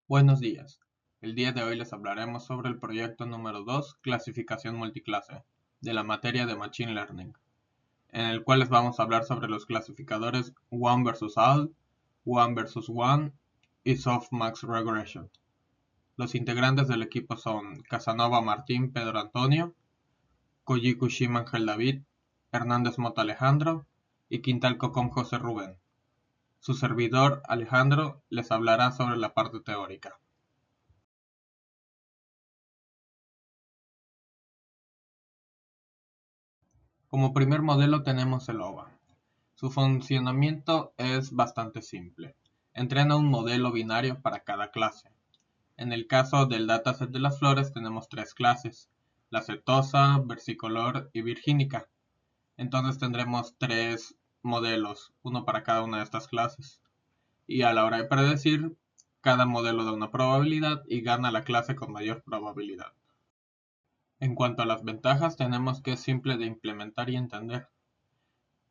Buenos días. El día de hoy les hablaremos sobre el proyecto número 2, clasificación multiclase, de la materia de Machine Learning, en el cual les vamos a hablar sobre los clasificadores One versus All, One versus One y Softmax Regression. Los integrantes del equipo son Casanova Martín Pedro Antonio, Koji Kushima Ángel David, Hernández Mota Alejandro y Quintal Cocom José Rubén. Su servidor Alejandro les hablará sobre la parte teórica. Como primer modelo tenemos el OVA. Su funcionamiento es bastante simple. Entrena un modelo binario para cada clase. En el caso del dataset de las flores tenemos tres clases, la setosa, versicolor y virgínica. Entonces tendremos tres modelos, uno para cada una de estas clases. Y a la hora de predecir, cada modelo da una probabilidad y gana la clase con mayor probabilidad. En cuanto a las ventajas, tenemos que es simple de implementar y entender,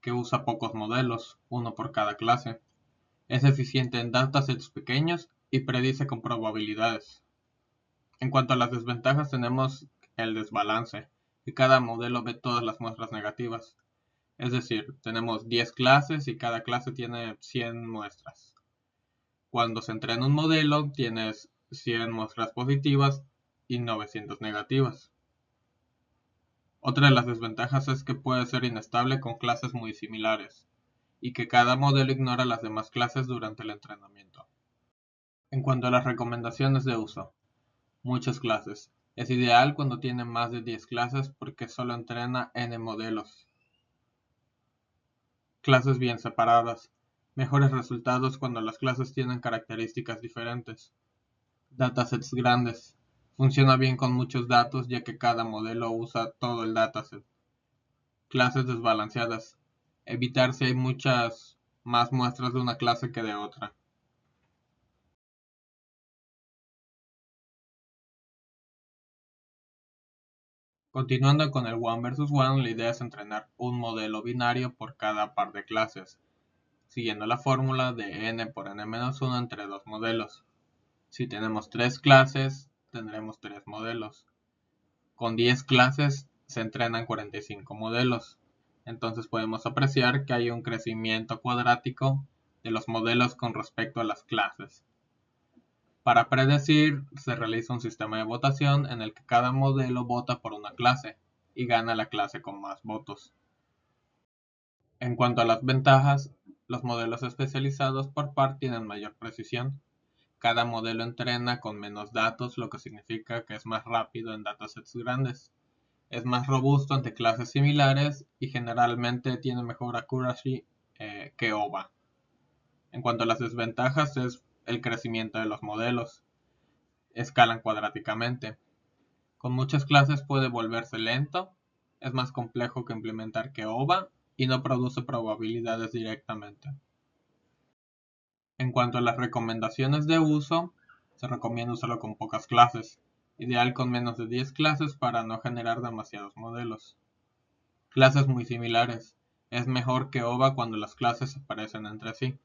que usa pocos modelos, uno por cada clase. Es eficiente en datasets pequeños y predice con probabilidades. En cuanto a las desventajas, tenemos el desbalance, que cada modelo ve todas las muestras negativas. Es decir, tenemos 10 clases y cada clase tiene 100 muestras. Cuando se entrena un modelo, tienes 100 muestras positivas y 900 negativas. Otra de las desventajas es que puede ser inestable con clases muy similares, y que cada modelo ignora las demás clases durante el entrenamiento. En cuanto a las recomendaciones de uso, muchas clases. Es ideal cuando tiene más de 10 clases porque solo entrena n modelos. Clases bien separadas. Mejores resultados cuando las clases tienen características diferentes. Datasets grandes. Funciona bien con muchos datos ya que cada modelo usa todo el dataset. Clases desbalanceadas. Evitar si hay muchas más muestras de una clase que de otra. Continuando con el One versus One, la idea es entrenar un modelo binario por cada par de clases, siguiendo la fórmula de n por n-1 entre dos modelos. Si tenemos 3 clases, tendremos 3 modelos. Con 10 clases se entrenan 45 modelos. Entonces podemos apreciar que hay un crecimiento cuadrático de los modelos con respecto a las clases. Para predecir, se realiza un sistema de votación en el que cada modelo vota por una clase y gana la clase con más votos. En cuanto a las ventajas, los modelos especializados por par tienen mayor precisión. Cada modelo entrena con menos datos, lo que significa que es más rápido en datasets grandes. Es más robusto ante clases similares y generalmente tiene mejor accuracy que OVA. En cuanto a las desventajas, es el crecimiento de los modelos. Escalan cuadráticamente. Con muchas clases puede volverse lento, es más complejo que implementar que OVA y no produce probabilidades directamente. En cuanto a las recomendaciones de uso, se recomienda usarlo con pocas clases, ideal con menos de 10 clases para no generar demasiados modelos. Clases muy similares, es mejor que OVA cuando las clases se parecen entre sí.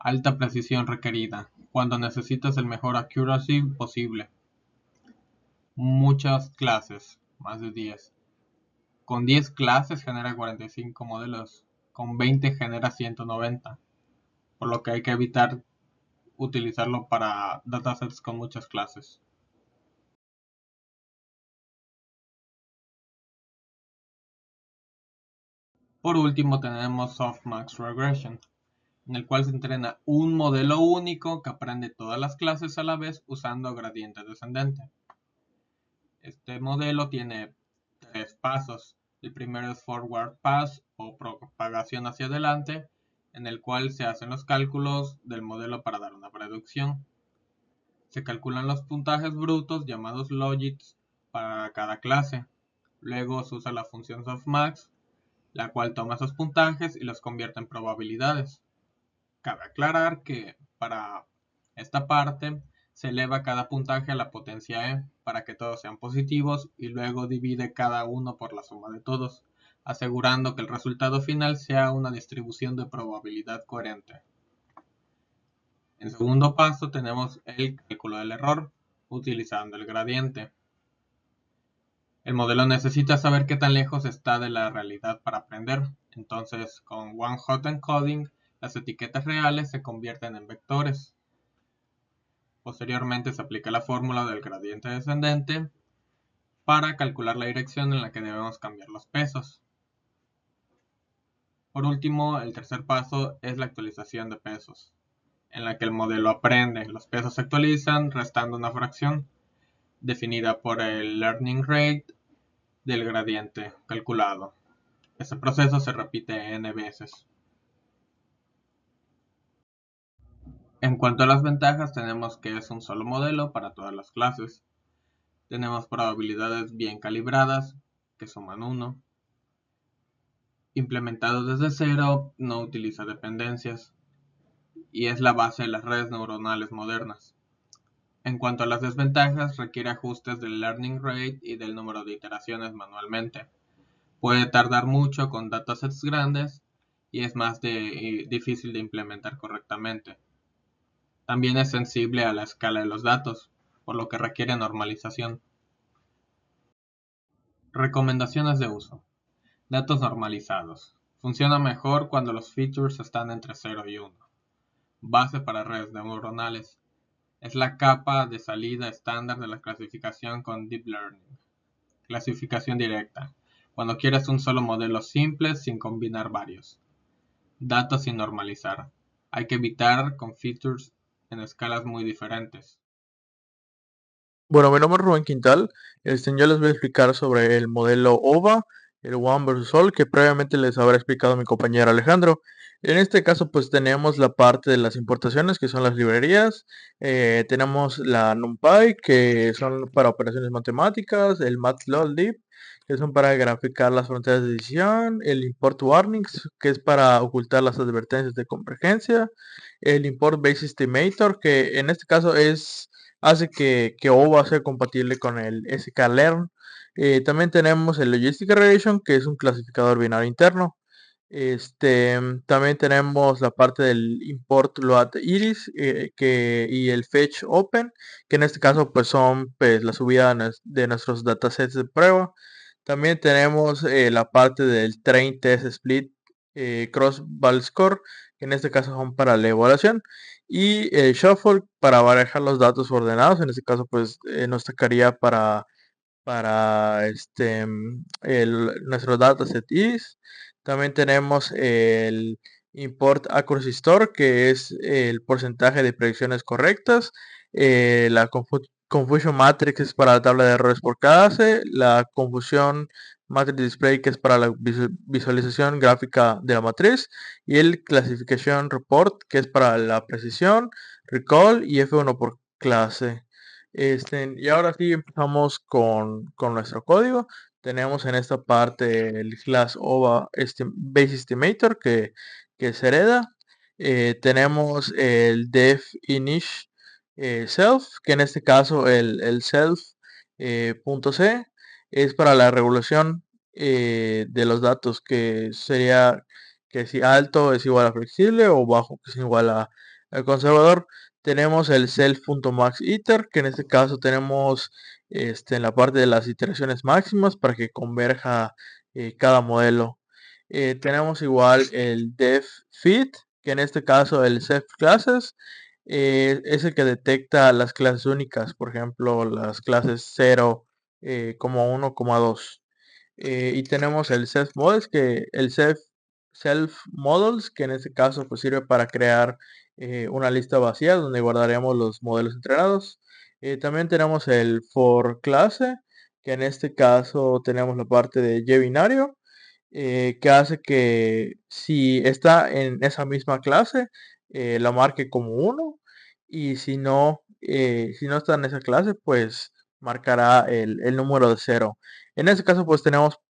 Alta precisión requerida, cuando necesitas el mejor accuracy posible. Muchas clases, más de 10. Con 10 clases genera 45 modelos, con 20 genera 190, por lo que hay que evitar utilizarlo para datasets con muchas clases. Por último tenemos Softmax Regression, en el cual se entrena un modelo único que aprende todas las clases a la vez usando gradiente descendente. Este modelo tiene 3 pasos. El primero es Forward Pass o propagación hacia adelante, en el cual se hacen los cálculos del modelo para dar una predicción. Se calculan los puntajes brutos llamados logits para cada clase. Luego se usa la función softmax, la cual toma esos puntajes y los convierte en probabilidades. Cabe aclarar que para esta parte se eleva cada puntaje a la potencia e para que todos sean positivos y luego divide cada uno por la suma de todos, asegurando que el resultado final sea una distribución de probabilidad coherente. En segundo paso tenemos el cálculo del error, utilizando el gradiente. El modelo necesita saber qué tan lejos está de la realidad para aprender. Entonces, con one-hot encoding, las etiquetas reales se convierten en vectores. Posteriormente se aplica la fórmula del gradiente descendente para calcular la dirección en la que debemos cambiar los pesos. Por último, el tercer paso es la actualización de pesos, en la que el modelo aprende. Los pesos se actualizan restando una fracción, definida por el learning rate del gradiente calculado. Este proceso se repite n veces. En cuanto a las ventajas, tenemos que es un solo modelo para todas las clases. Tenemos probabilidades bien calibradas, que suman 1. Implementado desde cero, no utiliza dependencias y es la base de las redes neuronales modernas. En cuanto a las desventajas, requiere ajustes del learning rate y del número de iteraciones manualmente. Puede tardar mucho con datasets grandes y es más difícil de implementar correctamente. También es sensible a la escala de los datos, por lo que requiere normalización. Recomendaciones de uso. Datos normalizados. Funciona mejor cuando los features están entre 0 y 1. Base para redes neuronales. Es la capa de salida estándar de la clasificación con Deep Learning. Clasificación directa. Cuando quieres un solo modelo simple sin combinar varios. Datos sin normalizar. Hay que evitar con features en escalas muy diferentes. Bueno, mi nombre es Rubén Quintal. Yo les voy a explicar sobre el modelo OVA, el One versus All, que previamente les habrá explicado mi compañero Alejandro. En este caso, pues tenemos la parte de las importaciones, que son las librerías. Tenemos la NumPy, que son para operaciones matemáticas, el Matplotlib, que son para graficar las fronteras de decisión, el import warnings, que es para ocultar las advertencias de convergencia, el import base estimator, que en este caso hace que OVA sea compatible con el sklearn. También tenemos el Logistic Regression, que es un clasificador binario interno. También tenemos la parte del import load iris y el fetch open, que en este caso pues son pues, la subida de nuestros datasets de prueba. También tenemos la parte del train test split cross val score, que en este caso son para la evaluación, y el shuffle para barajar los datos ordenados. En este caso pues nos tocaría para nuestro dataset is. También tenemos el import accuracy store, que es el porcentaje de predicciones correctas. La confusion matrix es para la tabla de errores por clase. La confusión matrix display, que es para la visualización gráfica de la matriz. Y el classification report, que es para la precisión, recall y F1 por clase. Y ahora sí empezamos con nuestro código. Tenemos en esta parte el class OVA Base Estimator que se hereda. Tenemos el def init self, que en este caso el self punto .c es para la regulación de los datos, que sería que si alto es igual a flexible o bajo que es igual a conservador. Tenemos el self.maxiter, que en este caso tenemos en la parte de las iteraciones máximas para que converja cada modelo. Tenemos igual el def fit, que en este caso el self classes es el que detecta las clases únicas, por ejemplo las clases 0, 1, 2. Y tenemos el self models, que el self models, que en este caso pues sirve para crear una lista vacía donde guardaremos los modelos entrenados. También tenemos el for clase, que en este caso tenemos la parte de y binario, que hace que si está en esa misma clase, la marque como 1, y si no está en esa clase, pues marcará el número de 0. En este caso, pues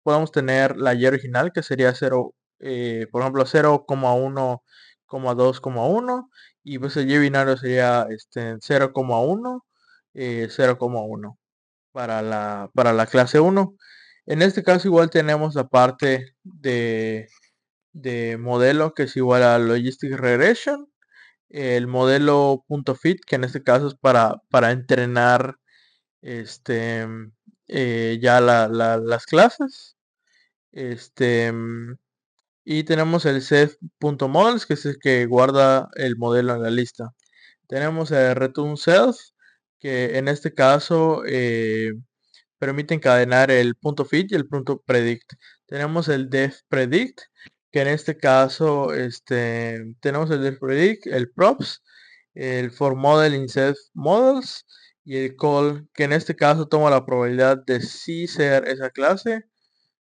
podemos tener la y original, que sería 0, por ejemplo, 0,1, 2, 1, y pues el y binario sería 0,1, 0,1 para la clase 1. En este caso igual tenemos la parte de modelo, que es igual a Logistic Regression, el modelo .fit, que en este caso es para entrenar este, ya las clases. Y tenemos el set.models, que es el que guarda el modelo en la lista. Tenemos el return self, que en este caso permite encadenar el .fit y el .predict. Tenemos el def predict, que en este caso tenemos el def predict, el props, el for model insert models y el call, que en este caso toma la probabilidad de sí ser esa clase.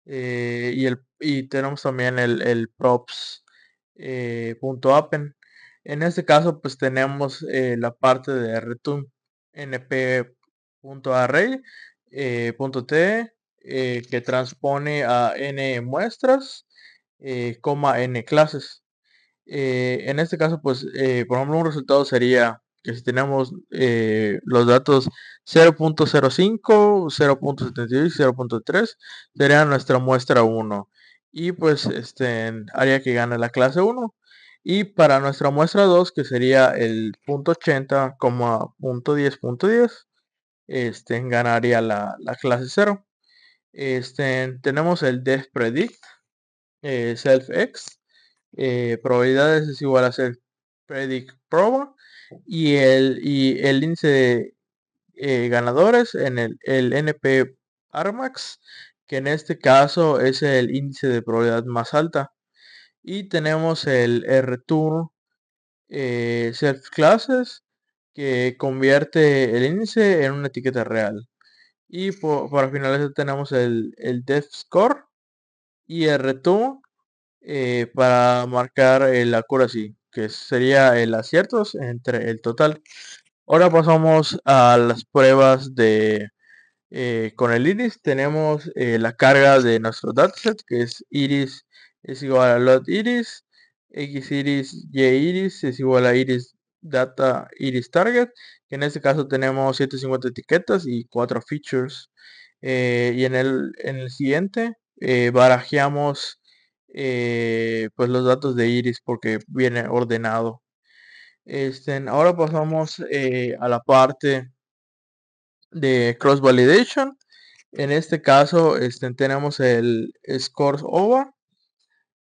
Y tenemos también el props .append. En este caso pues tenemos la parte de return np.array .t que transpone a n muestras, n clases. En este caso, pues, por ejemplo, un resultado sería que si tenemos los datos 0.05, 0.76, 0.3, sería nuestra muestra 1. Y pues haría que gane la clase 1. Y para nuestra muestra 2, que sería el .80, .10.10, ganaría la clase 0. Tenemos el def predict, self-x, probabilidades es igual a self predict proba, y el índice de ganadores en el NP Armax, que en este caso es el índice de probabilidad más alta. Y tenemos el return self classes, que convierte el índice en una etiqueta real. Y para finalizar tenemos el def score y el return para marcar el accuracy, que sería el aciertos entre el total. Ahora pasamos a las pruebas con el iris. Tenemos la carga de nuestro dataset, que es iris es igual a lot iris, x iris, y iris es igual a iris data iris target, que en este caso tenemos 150 etiquetas y 4 features. Y en el siguiente barajeamos pues los datos de iris porque viene ordenado. Ahora pasamos a la parte de cross validation. En este caso tenemos el scores over,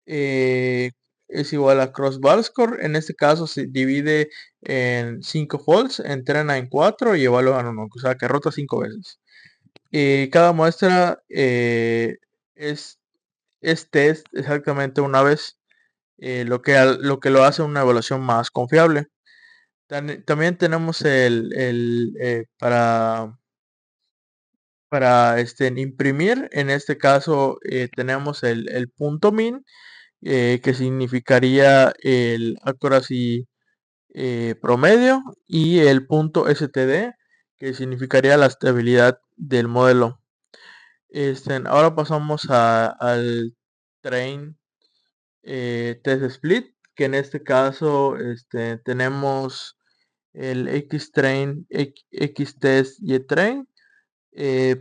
es igual a cross val score. En este caso se divide en 5 folds, entrena en 4 y evalúa en 1, o sea que rota 5 veces. Cada muestra es, es test exactamente una vez, lo que lo hace una evaluación más confiable. También tenemos para imprimir. En este caso tenemos el punto min, que significaría el accuracy promedio, y el punto std, que significaría la estabilidad del modelo. Ahora pasamos al train test split, que en este caso tenemos el xtrain, xtest y train.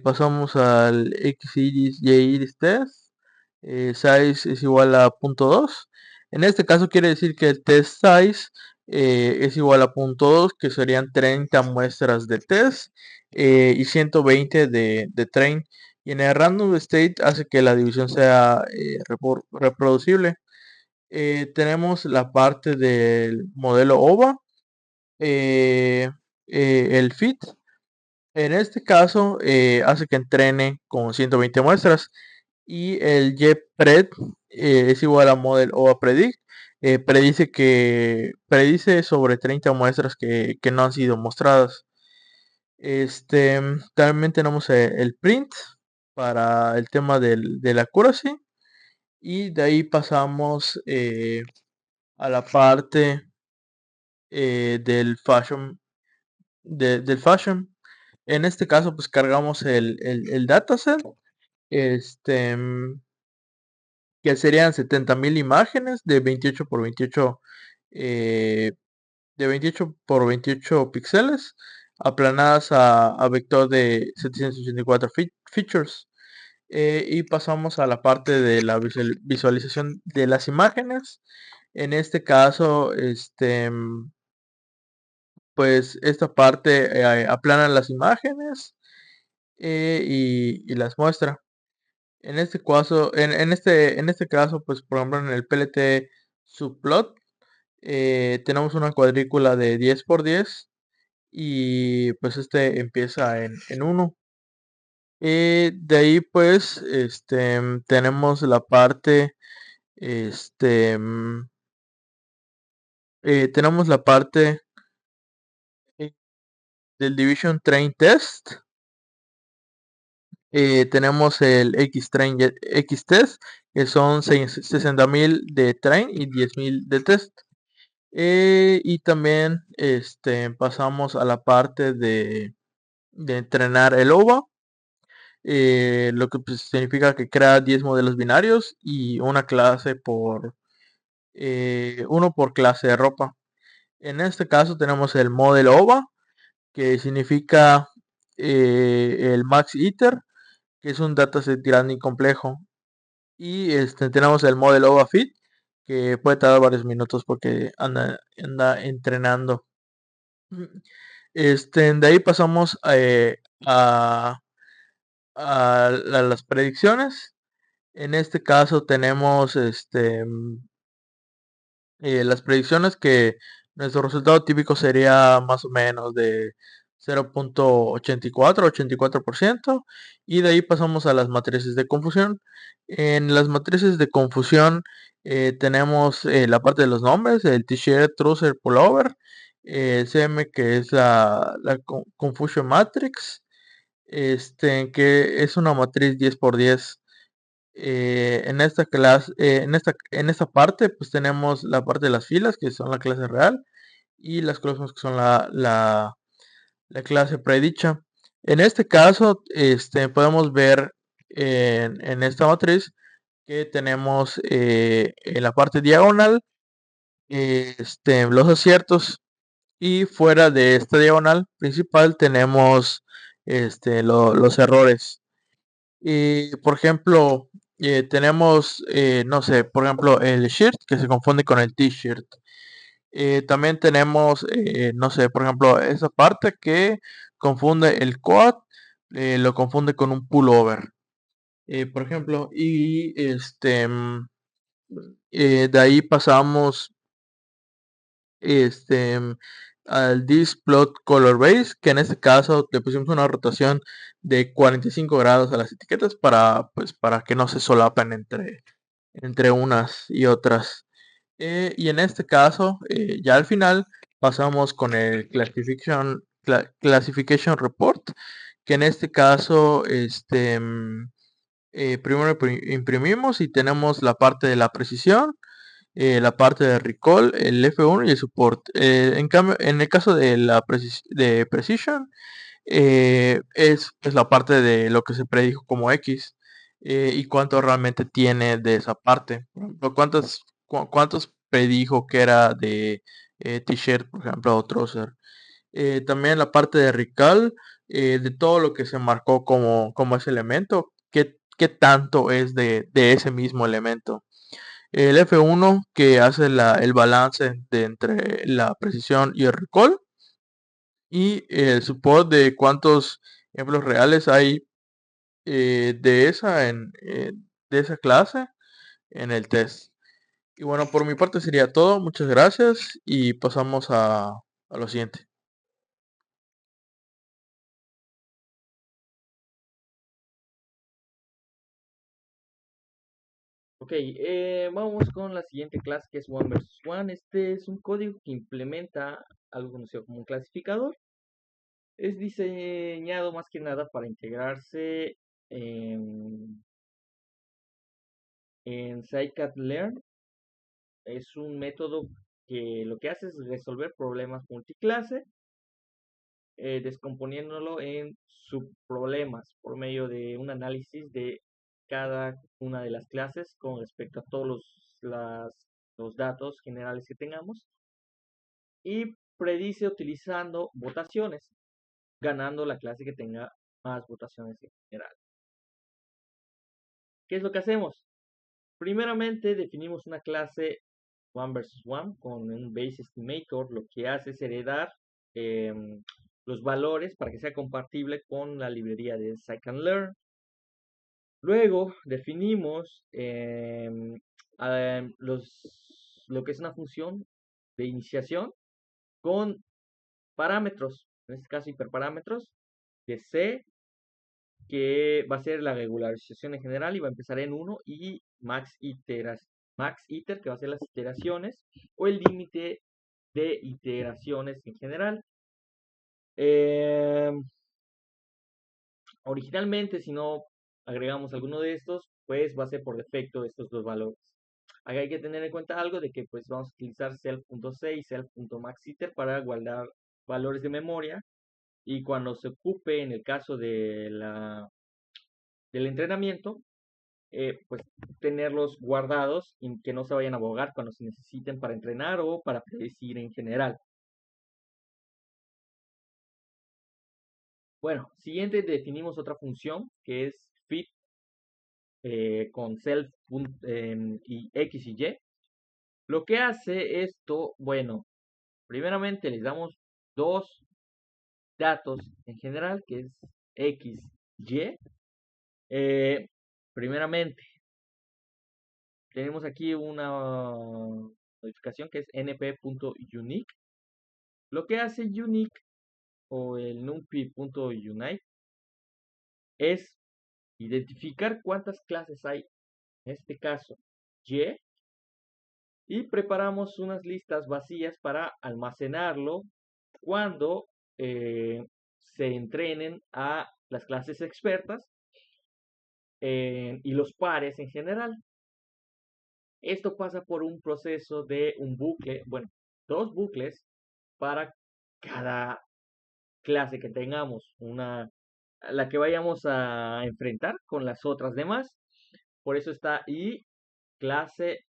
Pasamos al xiris y iris test. Size es igual a 0.2. En este caso quiere decir que el test size es igual a 0.2, que serían 30 muestras de test y 120 de train. Y en el random state hace que la división sea reproducible. Tenemos la parte del modelo OVA, el fit. En este caso hace que entrene con 120 muestras, y el JPred es igual a model OVA predict. Predice sobre 30 muestras que no han sido mostradas. También tenemos el print para el tema de la accuracy, y de ahí pasamos a la parte del fashion. En este caso pues cargamos el dataset, este, que serían 70.000 imágenes de 28 por 28 píxeles, aplanadas a vector de 784 features. Y pasamos a la parte de la visualización de las imágenes. En este caso pues esta parte aplana las imágenes y las muestra. En este caso, pues por ejemplo en el PLT subplot tenemos una cuadrícula de 10 por 10 y pues este empieza en 1. De ahí pues tenemos la parte este tenemos la parte eh, del Division Train Test. Tenemos el X-Test, que son 60.000 de train y 10.000 de test. Y también pasamos a la parte de entrenar el OVA, lo que pues, significa que crea 10 modelos binarios y una clase uno por clase de ropa. En este caso tenemos el modelo OVA, que significa el Max Iter, que es un dataset grande y complejo. Y tenemos el modelo OVA Fit, que puede tardar varios minutos porque anda entrenando. De ahí pasamos a las predicciones. En este caso tenemos las predicciones que nuestro resultado típico sería más o menos de 0.84% y de ahí pasamos a las matrices de confusión. En las matrices de confusión tenemos la parte de los nombres, el t-shirt, trouser, pullover, CM que es la Confusion Matrix, que es una matriz 10 por 10. En esta clase, en esta parte, pues tenemos la parte de las filas, que son la clase real, y las columnas que son la clase predicha. En este caso, podemos ver en esta matriz que tenemos en la parte diagonal los aciertos y fuera de esta diagonal principal tenemos los errores. Por ejemplo, tenemos, no sé, por ejemplo, el shirt que se confunde con el t-shirt. También tenemos, no sé, por ejemplo, esa parte que confunde el coat, lo confunde con un pullover. Por ejemplo, y de ahí pasamos este, al Displot Color Base, que en este caso le pusimos una rotación de 45 grados a las etiquetas para que no se solapen entre unas y otras. Y en este caso, ya al final, pasamos con el Classification Report, que en este caso, primero imprimimos y tenemos la parte de la precisión, la parte de recall, el F1 y el support. En cambio, en el caso de la de precision, es la parte de lo que se predijo como X y cuánto realmente tiene de esa parte. Por ejemplo, cuántos predijo que era de t-shirt, por ejemplo, o trouser. También la parte de recall, de todo lo que se marcó como ese elemento, qué tanto es de ese mismo elemento. El F1 que hace el balance entre la precisión y el recall. Y el support de cuántos ejemplos reales hay de esa clase en el test. Y bueno, por mi parte sería todo. Muchas gracias y pasamos a lo siguiente. Ok, vamos con la siguiente clase que es One versus One. Este es un código que implementa algo conocido como un clasificador. Es diseñado más que nada para integrarse en scikit-learn. Es un método que lo que hace es resolver problemas multiclase, descomponiéndolo en subproblemas por medio de un análisis de cada una de las clases con respecto a todos los datos generales que tengamos y predice utilizando votaciones, ganando la clase que tenga más votaciones en general. ¿Qué es lo que hacemos? Primeramente definimos una clase One versus One con un base estimator. Lo que hace es heredar los valores para que sea compatible con la librería de scikit-learn. Luego definimos lo que es una función de iniciación con parámetros, en este caso hiperparámetros, de C, que va a ser la regularización en general y va a empezar en 1, y max iter, que va a ser las iteraciones, o el límite de iteraciones en general. Originalmente, si no agregamos alguno de estos, pues va a ser por defecto estos dos valores. Acá hay que tener en cuenta algo de que pues vamos a utilizar self.c y self.maxiter para guardar valores de memoria, y cuando se ocupe en el caso de del entrenamiento, pues tenerlos guardados y que no se vayan a abogar cuando se necesiten para entrenar o para predecir en general. Bueno, siguiente definimos otra función que es fit con self y x y y. Lo que hace esto, bueno, primeramente les damos dos datos en general, que es x, y. Primeramente, tenemos aquí una modificación que es np.unique. Lo que hace unique o el numpy.unite es identificar cuántas clases hay, en este caso y preparamos unas listas vacías para almacenarlo cuando se entrenen a las clases expertas y los pares en general. Esto pasa por un proceso de un bucle, bueno, dos bucles para cada clase que tengamos, la que vayamos a enfrentar con las otras demás. Por eso está y clase,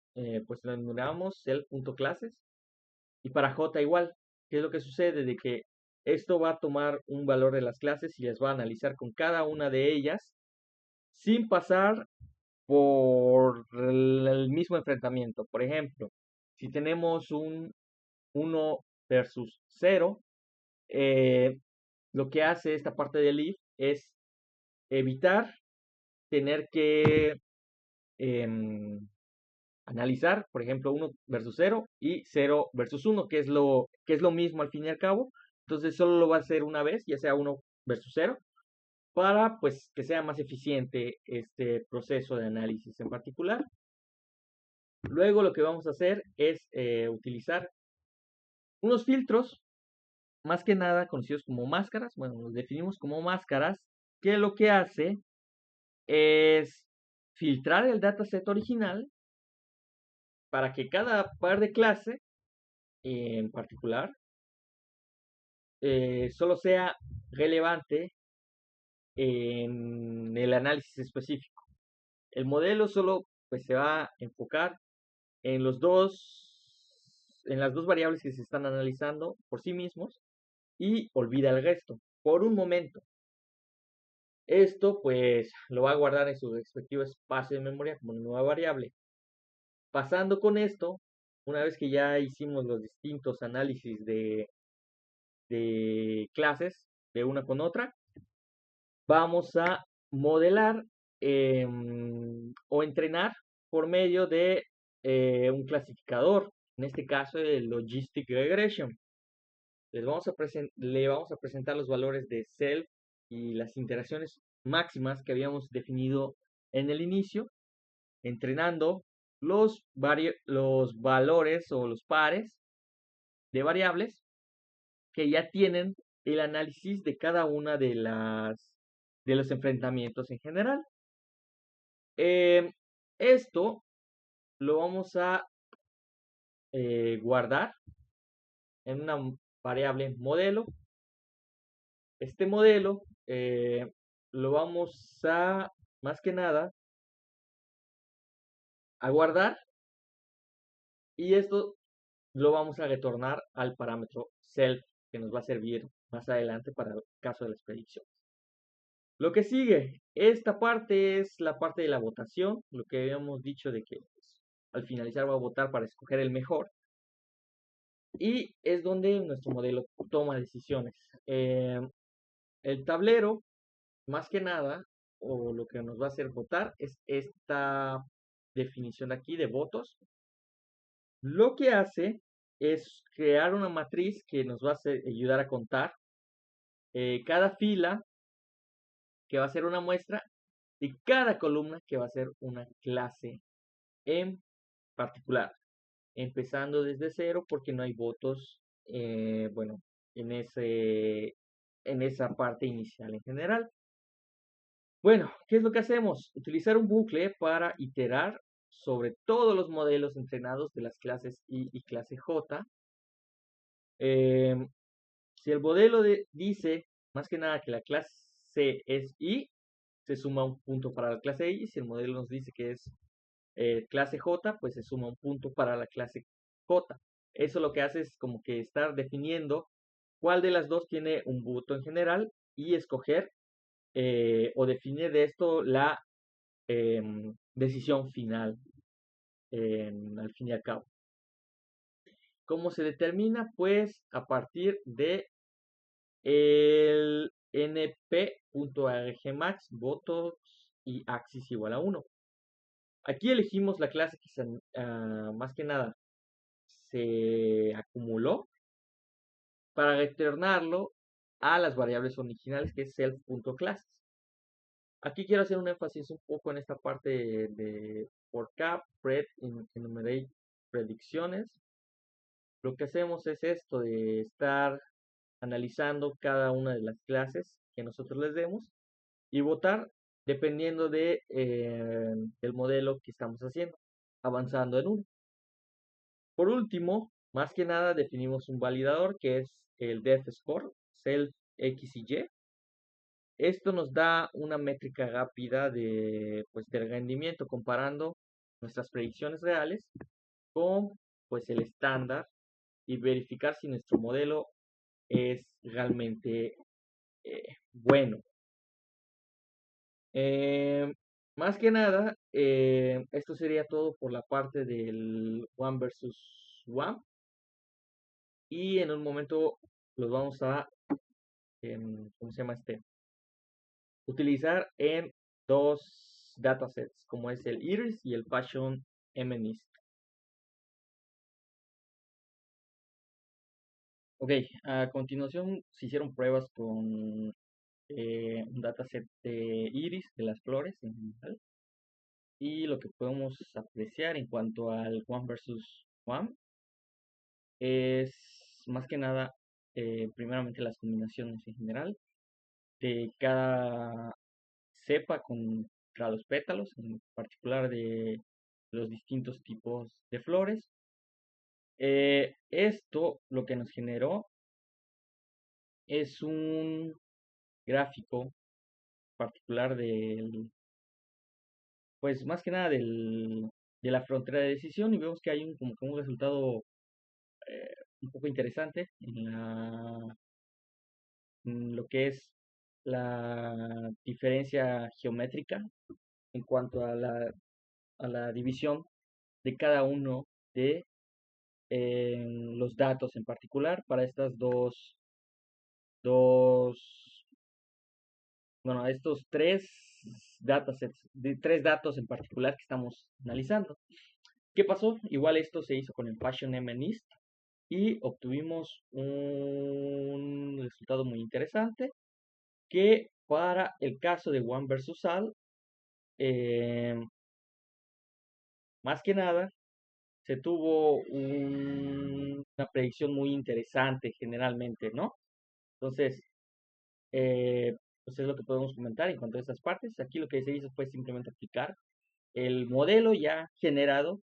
pues lo enumeramos self.classes, y para J igual. ¿Qué es lo que sucede? De que esto va a tomar un valor de las clases y les va a analizar con cada una de ellas sin pasar por el mismo enfrentamiento. Por ejemplo, si tenemos un 1 versus 0, lo que hace esta parte del if es evitar tener que analizar, por ejemplo, 1 versus 0 y 0 versus 1, que es lo mismo al fin y al cabo. Entonces solo lo va a hacer una vez, ya sea 1 versus 0, para pues que sea más eficiente este proceso de análisis en particular. Luego lo que vamos a hacer es utilizar unos filtros, más que nada conocidos como máscaras. Bueno, los definimos como máscaras, que lo que hace es filtrar el dataset original para que cada par de clase en particular solo sea relevante en el análisis específico. El modelo solo pues se va a enfocar en en las dos variables que se están analizando por sí mismos, y olvida el resto por un momento. Esto pues lo va a guardar en su respectivo espacio de memoria como nueva variable. Pasando con esto, una vez que ya hicimos los distintos análisis de clases de una con otra, vamos a modelar o entrenar por medio de un clasificador, en este caso el Logistic Regression. Le vamos a presentar los valores de self y las interacciones máximas que habíamos definido en el inicio, entrenando los valores o los pares de variables que ya tienen el análisis de cada una de los enfrentamientos en general. Esto lo vamos a guardar en una variable modelo. Este modelo lo vamos a, más que nada, a guardar, y esto lo vamos a retornar al parámetro self, que nos va a servir más adelante para el caso de las predicciones. Lo que sigue, esta parte es la parte de la votación, lo que habíamos dicho de que pues, al finalizar va a votar para escoger el mejor. y es donde nuestro modelo toma decisiones. El tablero, más que nada, o lo que nos va a hacer votar, es esta definición de aquí de votos. Lo que hace es crear una matriz que nos va a ayudar a contar cada fila, que va a ser una muestra, y cada columna, que va a ser una clase en particular, empezando desde cero porque no hay votos, bueno, en esa parte inicial en general. Bueno, ¿qué es lo que hacemos? Utilizar un bucle para iterar sobre todos los modelos entrenados de las clases I y clase J. Si el modelo dice más que nada que la clase es I, se suma un punto para la clase I. Si el modelo nos dice que es clase J, pues se suma un punto para la clase J. Eso lo que hace es como que estar definiendo cuál de las dos tiene un voto en general y escoger o definir de esto la decisión final, al fin y al cabo. ¿Cómo se determina? Pues a partir de el np.argmax, votos y axis igual a 1. Aquí elegimos la clase que más que nada se acumuló para retornarlo a las variables originales, que es self.classes. Aquí quiero hacer un énfasis un poco en esta parte de for cap, pred, enumerate, predicciones. Lo que hacemos es esto de estar analizando cada una de las clases que nosotros les demos y votar dependiendo del modelo que estamos haciendo, avanzando en uno. Por último, más que nada definimos un validador que es el def score, self x y y. Esto nos da una métrica rápida pues, del rendimiento comparando nuestras predicciones reales con pues, el estándar y verificar si nuestro modelo es realmente bueno. Más que nada, esto sería todo por la parte del one versus one. Y en un momento los vamos a, ¿cómo se llama este? Utilizar en dos datasets, como es el IRIS y el Passion MNIST. Ok, a continuación se hicieron pruebas con un dataset de iris de las flores en general. Y lo que podemos apreciar en cuanto al one versus one es más que nada, primeramente las combinaciones en general de cada cepa contra los pétalos, en particular de los distintos tipos de flores. Esto lo que nos generó es un gráfico particular pues más que nada de la frontera de decisión, y vemos que hay como que un resultado un poco interesante en lo que es la diferencia geométrica en cuanto a la división de cada uno de los datos en particular para estas estos tres datasets, de tres datos en particular que estamos analizando. ¿Qué pasó? Igual esto se hizo con el Passion MNIST y obtuvimos un resultado muy interesante que para el caso de One versus All, más que nada se tuvo una predicción muy interesante generalmente, ¿no? Entonces, pues es lo que podemos comentar en cuanto a estas partes. Aquí lo que se hizo fue simplemente aplicar el modelo ya generado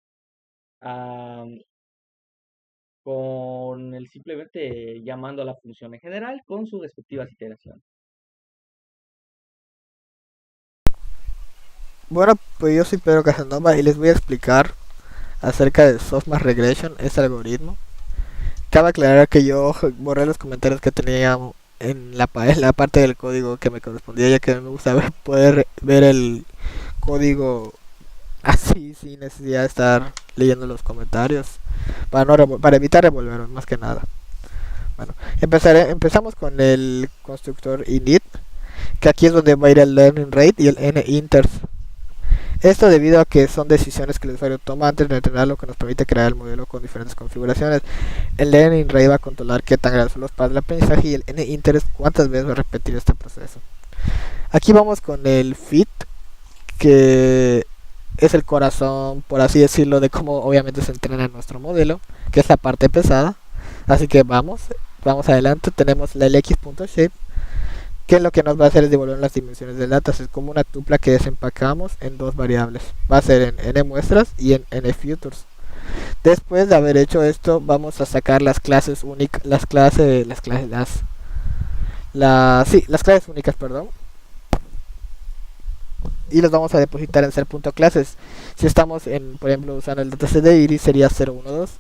con el simplemente llamando a la función en general con sus respectivas iteraciones. Bueno, pues yo soy Pedro Casanova y les voy a explicar acerca de Softmax Regression, este algoritmo. Cabe aclarar que yo borré los comentarios que tenía en la parte del código que me correspondía, ya que me gusta poder ver el código así sin necesidad de estar leyendo los comentarios para para evitar revolver más que nada. Bueno, empezamos con el constructor init, que aquí es donde va a ir el learning rate y el ninterf. Esto debido a que son decisiones que el usuario toma antes de entrenar, lo que nos permite crear el modelo con diferentes configuraciones. El learning rate va a controlar qué tan grandes son los pasos de aprendizaje y el ninterf cuántas veces va a repetir este proceso. Aquí vamos con el fit, que es el corazón, por así decirlo, de cómo obviamente se entrena nuestro modelo, que es la parte pesada. Así que vamos adelante. Tenemos la lx.shape, que lo que nos va a hacer es devolver las dimensiones del data. Es como una tupla que desempacamos en dos variables. Va a ser en nmuestras y en nfutures. Después de haber hecho esto, vamos a sacar las clases únicas, las clases únicas, perdón, y los vamos a depositar en ser.classes. Si estamos por ejemplo, usando el dataset de iris, sería 012,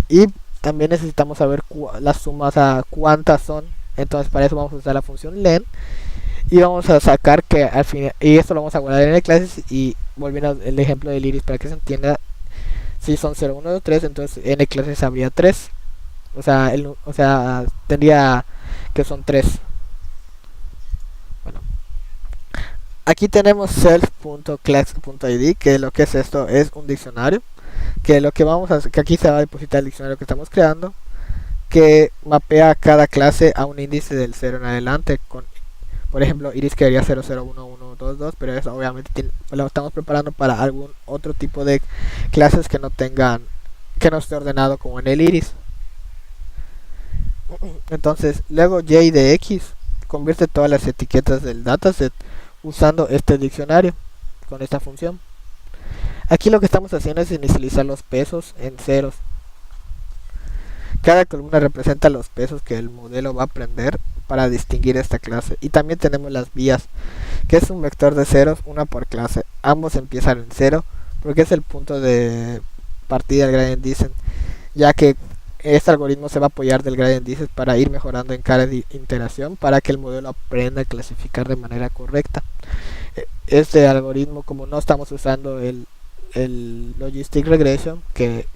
y también necesitamos saber las sumas a cuántas son. Entonces para eso vamos a usar la función len, y vamos a sacar que al final, y esto lo vamos a guardar en el clases. Y volviendo al ejemplo del iris para que se entienda, si son 0, 1, 2, 3, entonces en clases habría 3, o sea tendría que son 3. Bueno, aquí tenemos self.class.id, que lo que es esto es un diccionario, que lo que vamos a hacer, que aquí se va a depositar el diccionario que estamos creando, que mapea cada clase a un índice del 0 en adelante. Por ejemplo, iris quedaría 0, 0, 1, 1, 2, 2, pero eso obviamente lo estamos preparando para algún otro tipo de clases que no esté ordenado como en el iris. Entonces, luego y de x convierte todas las etiquetas del dataset usando este diccionario con esta función. Aquí lo que estamos haciendo es inicializar los pesos en ceros. Cada columna representa los pesos que el modelo va a aprender para distinguir esta clase. Y también tenemos las vías, que es un vector de ceros, una por clase. Ambos empiezan en 0 porque es el punto de partida del gradient descent, ya que este algoritmo se va a apoyar del gradient descent para ir mejorando en cada iteración para que el modelo aprenda a clasificar de manera correcta. Este algoritmo, como no estamos usando el logistic regression, que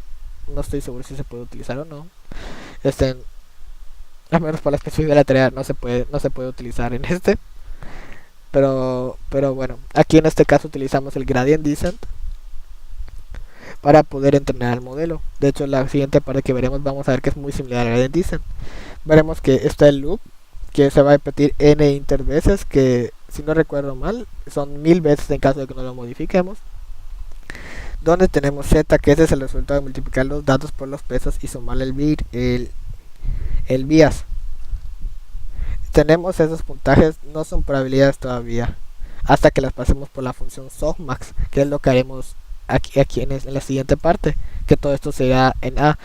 no estoy seguro si se puede utilizar o no, al menos para la especificidad de la tarea no se puede utilizar en pero bueno, aquí en este caso utilizamos el gradient descent para poder entrenar el modelo. De hecho, la siguiente parte que veremos, vamos a ver que es muy similar al gradient descent. Veremos que está el loop, que se va a repetir n inter veces, que si no recuerdo mal son 1000 veces en caso de que no lo modifiquemos, donde tenemos z, que ese es el resultado de multiplicar los datos por los pesos y sumarle el bias. Tenemos esos puntajes, no son probabilidades todavía, hasta que las pasemos por la función softmax, que es lo que haremos aquí en la siguiente parte, que todo esto será en A.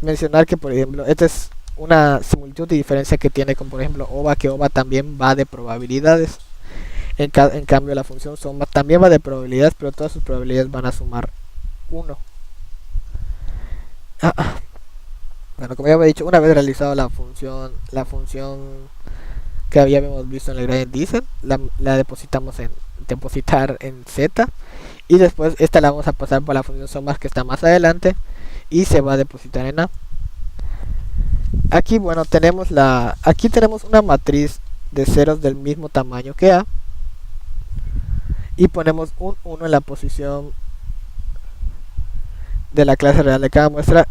Mencionar que, por ejemplo, esta es una similitud y diferencia que tiene con, por ejemplo, OVA, que OVA también va de probabilidades. En cambio, la función softmax también va de probabilidades, pero todas sus probabilidades van a sumar 1. Bueno, como ya había dicho, una vez realizado la función que habíamos visto en el gradient descent, la depositamos en depositar en z, y después esta la vamos a pasar por la función softmax, que está más adelante, y se va a depositar en A. Aquí, bueno, tenemos una matriz de ceros del mismo tamaño que A, y ponemos un 1 en la posición de la clase real de cada muestra.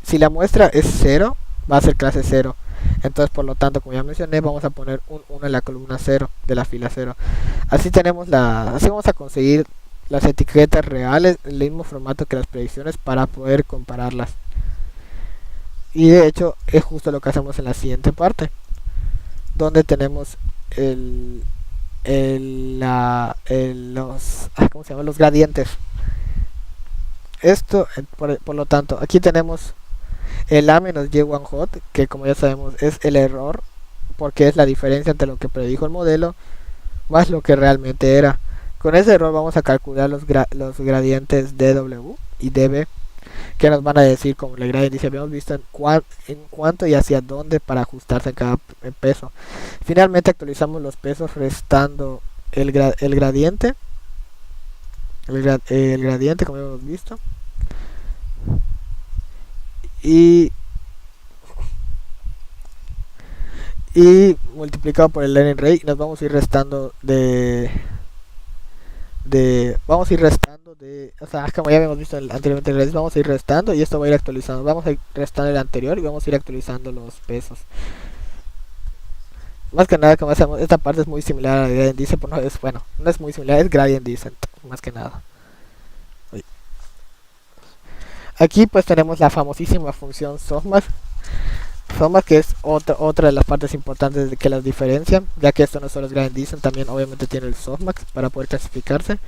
Si la muestra es 0, va a ser clase 0. Entonces, por lo tanto, como ya mencioné, vamos a poner un 1 en la columna 0 de la fila 0. Así vamos a conseguir las etiquetas reales en el mismo formato que las predicciones para poder compararlas. Y de hecho, es justo lo que hacemos en la siguiente parte, donde tenemos los gradientes. Esto, por lo tanto, aquí tenemos el A menos Y1 hot, que como ya sabemos es el error, porque es la diferencia entre lo que predijo el modelo más lo que realmente era. Con ese error vamos a calcular los gradientes dw y db, que nos van a decir, como el gradient dice, habíamos visto en cuánto y hacia dónde para ajustarse en cada peso. Finalmente actualizamos los pesos restando el gradiente. el gradiente, como hemos visto, y multiplicado por el learning rate, nos vamos a ir restando o sea, como ya habíamos visto anteriormente, vamos a ir restando y esto va a ir actualizando. Vamos a ir restando el anterior y vamos a ir actualizando los pesos. Más que nada, como hacemos, esta parte es muy similar a gradient descent, no es muy similar, es gradient descent, más que nada. Aquí pues tenemos la famosísima función softmax, que es otra de las partes importantes que las diferencian, ya que esto no solo es gradient descent, también obviamente tiene el softmax para poder clasificarse.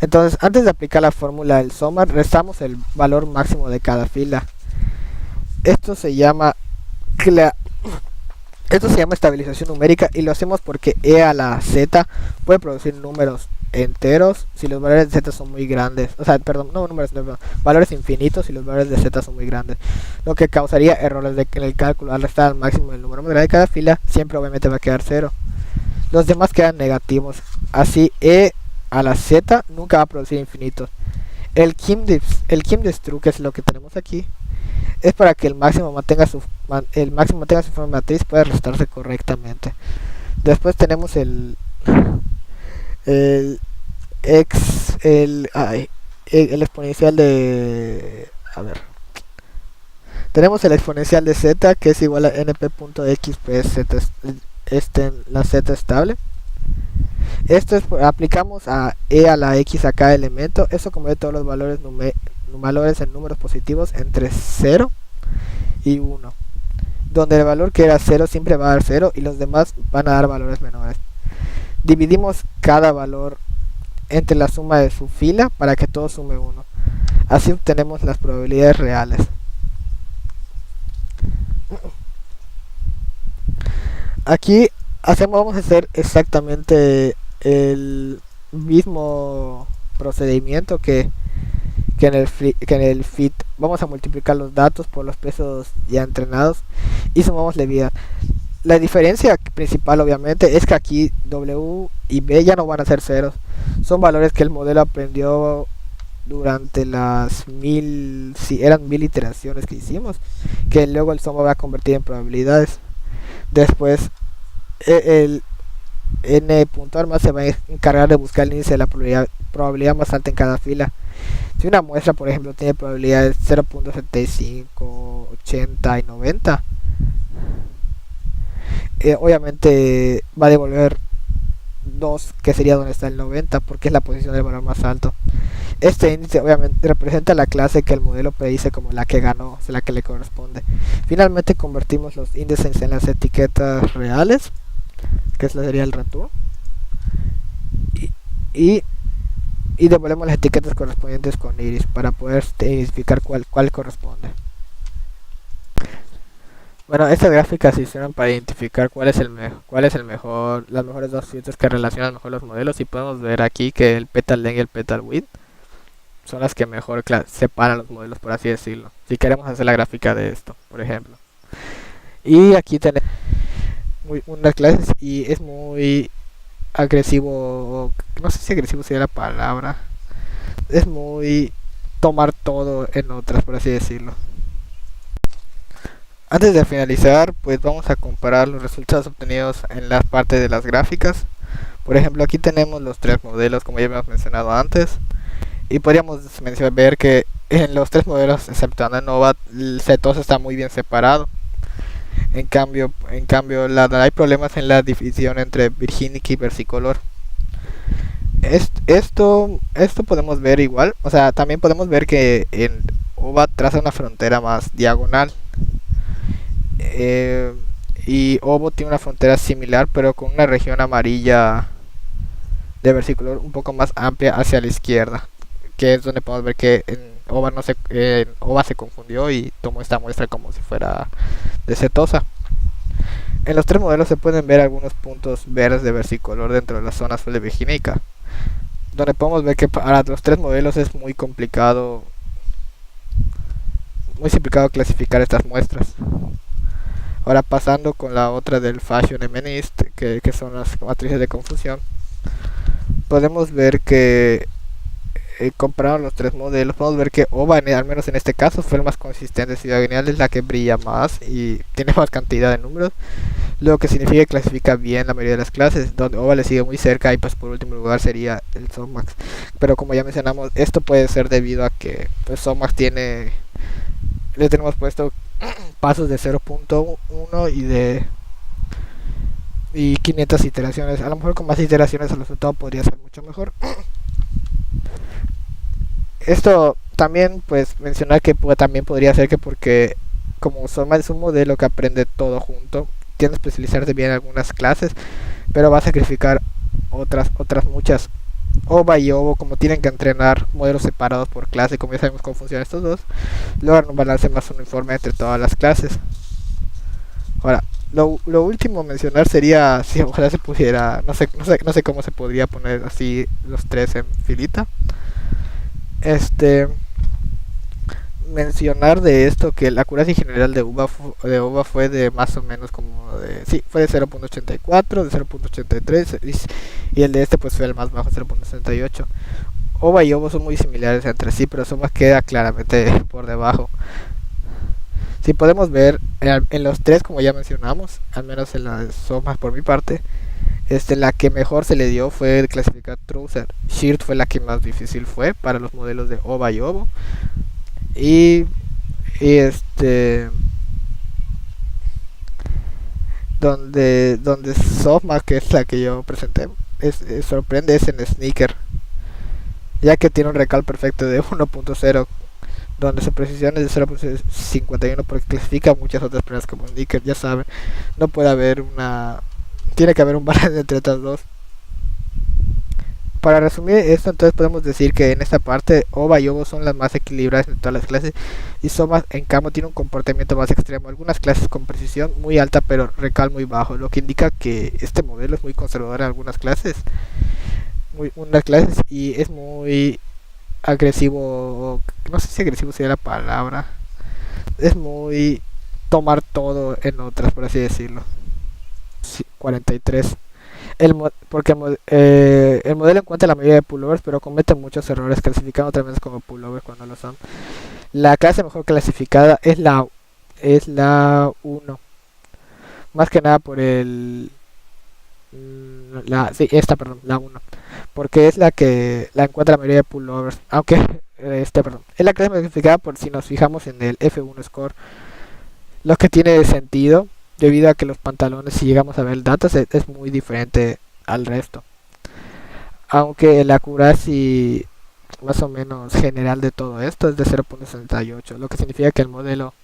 Entonces, antes de aplicar la fórmula del softmax, restamos el valor máximo de cada fila. Esto se llama estabilización numérica y lo hacemos porque e a la z puede producir números enteros si los valores de z son muy grandes, valores infinitos si los valores de z son muy grandes, lo que causaría errores en el cálculo. Al restar al máximo el número más grande de cada fila, siempre obviamente va a quedar 0, los demás quedan negativos, así e a la z nunca va a producir infinitos. El Kim-Distru, que es lo que tenemos aquí, es para que el máximo mantenga su forma matriz, pueda restarse correctamente. Después tenemos el exponencial de tenemos el exponencial de z, que es igual a np.x, pues la z estable. Esto es, aplicamos a e a la x a cada elemento. Eso convierte todos los valores en números positivos entre 0 y 1, donde el valor que era 0 siempre va a dar 0 y los demás van a dar valores menores. Dividimos cada valor entre la suma de su fila para que todo sume 1. Así obtenemos las probabilidades reales. Aquí vamos a hacer exactamente el mismo procedimiento que en el fit. Vamos a multiplicar los datos por los pesos ya entrenados y sumamos la vida. La diferencia principal obviamente es que aquí W y B ya no van a ser ceros, son valores que el modelo aprendió durante las 1000 iteraciones que hicimos, que luego el suma va a convertir en probabilidades. Después el n.arma se va a encargar de buscar el índice de la probabilidad más alta en cada fila. Si una muestra, por ejemplo, tiene probabilidades 0.75, 80 y 90, obviamente va a devolver 2, que sería donde está el 90, porque es la posición del valor más alto. Este índice obviamente representa la clase que el modelo predice como la que ganó, o sea, la que le corresponde. Finalmente convertimos los índices en las etiquetas reales, que sería el return, y devolvemos las etiquetas correspondientes con iris para poder identificar cuál corresponde. Bueno, estas gráficas se hicieron para identificar cuál es el mejor, las mejores dos filtros que relacionan mejor los modelos, y podemos ver aquí que el petal length y el petal width son las que mejor separan los modelos, por así decirlo, si queremos hacer la gráfica de esto, por ejemplo. Y aquí tenemos unas clases y es muy agresivo, no sé si agresivo sería la palabra, es muy tomar todo en otras, por así decirlo. Antes de finalizar, pues vamos a comparar los resultados obtenidos en la parte de las gráficas. Por ejemplo, aquí tenemos los tres modelos, como ya habíamos mencionado antes, y podríamos ver que en los tres modelos, exceptuando ANOVA, el C2 está muy bien separado. En cambio hay problemas en la división entre Virginic y Versicolor. Esto podemos ver igual, o sea, también podemos ver que en OVA traza una frontera más diagonal, y OVO tiene una frontera similar, pero con una región amarilla de Versicolor un poco más amplia hacia la izquierda, que es donde podemos ver que en OVA se confundió y tomó esta muestra como si fuera de setosa. En los tres modelos se pueden ver algunos puntos verdes de versicolor dentro de la zona azul de Virginica, donde podemos ver que para los tres modelos es muy complicado clasificar estas muestras. Ahora pasando con la otra del Fashion MNIST, que son las matrices de confusión, podemos ver que comparando los tres modelos, podemos ver que OVA, al menos en este caso, fue el más consistente. Ciudad Genial es la que brilla más y tiene más cantidad de números, lo que significa que clasifica bien la mayoría de las clases, donde OVA le sigue muy cerca y pues por último lugar sería el Softmax. Pero como ya mencionamos, esto puede ser debido a que pues, Softmax le tenemos puesto pasos de 0.1 y 500 iteraciones. A lo mejor con más iteraciones el resultado podría ser mucho mejor. Esto también pues mencionar que también podría ser que porque como Soma es un modelo que aprende todo junto, tiende a especializarse bien en algunas clases, pero va a sacrificar otras muchas. OVA y OVO, como tienen que entrenar modelos separados por clase, como ya sabemos cómo funcionan estos dos, logran un balance más uniforme entre todas las clases. Ahora, lo último a mencionar sería si ojalá se pusiera, no sé cómo se podría poner así los tres en filita. Mencionar de esto que la accuracy general de OVA fue de más o menos fue de 0.84, de 0.83 y el de este pues fue el más bajo, 0.68. OVA y OVO son muy similares entre sí, pero Somas queda claramente por debajo. Si podemos ver en los tres, como ya mencionamos, al menos en la de Somas por mi parte, la que mejor se le dio fue clasificar Trouser. Shirt fue la que más difícil fue para los modelos de OVA y OVO. Y donde Softmax, que es la que yo presenté, sorprende es en Sneaker, ya que tiene un recal perfecto de 1.0, donde su precisión es de 0.51, porque clasifica muchas otras pruebas como Sneaker. Ya saben, no puede haber tiene que haber un balance entre estas dos. Para resumir esto, entonces podemos decir que en esta parte OVA y OVO son las más equilibradas en todas las clases, y Somas en cambio tiene un comportamiento más extremo, algunas clases con precisión muy alta pero recal muy bajo, lo que indica que este modelo es muy conservador en algunas clases, y es muy agresivo, no sé si agresivo sería la palabra, es muy tomar todo en otras, por así decirlo. 43. Porque el modelo encuentra la mayoría de pullovers, pero comete muchos errores clasificando otras veces como pullovers cuando lo son. La clase mejor clasificada es la 1. Más que nada por la 1. Porque es la que la encuentra la mayoría de pullovers. Aunque, es la clase clasificada por si nos fijamos en el F1 score. Lo que tiene sentido, debido a que los pantalones, si llegamos a ver el dato, es muy diferente al resto. Aunque la accuracy más o menos general de todo esto es de 0.68, lo que significa que el modelo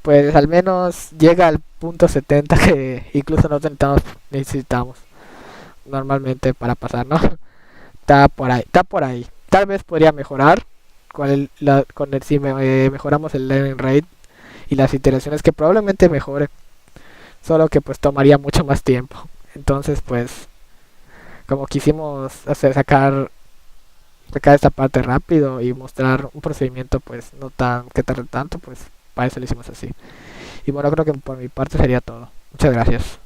pues al menos llega al punto 70 que incluso no necesitamos normalmente para pasar, ¿no? Está por ahí. Tal vez podría mejorar si mejoramos el learning rate y las iteraciones, que probablemente mejore, solo que pues tomaría mucho más tiempo. Entonces pues como quisimos sacar esta parte rápido y mostrar un procedimiento pues no que tarde tanto, pues para eso lo hicimos así. Y bueno, creo que por mi parte sería todo. Muchas gracias.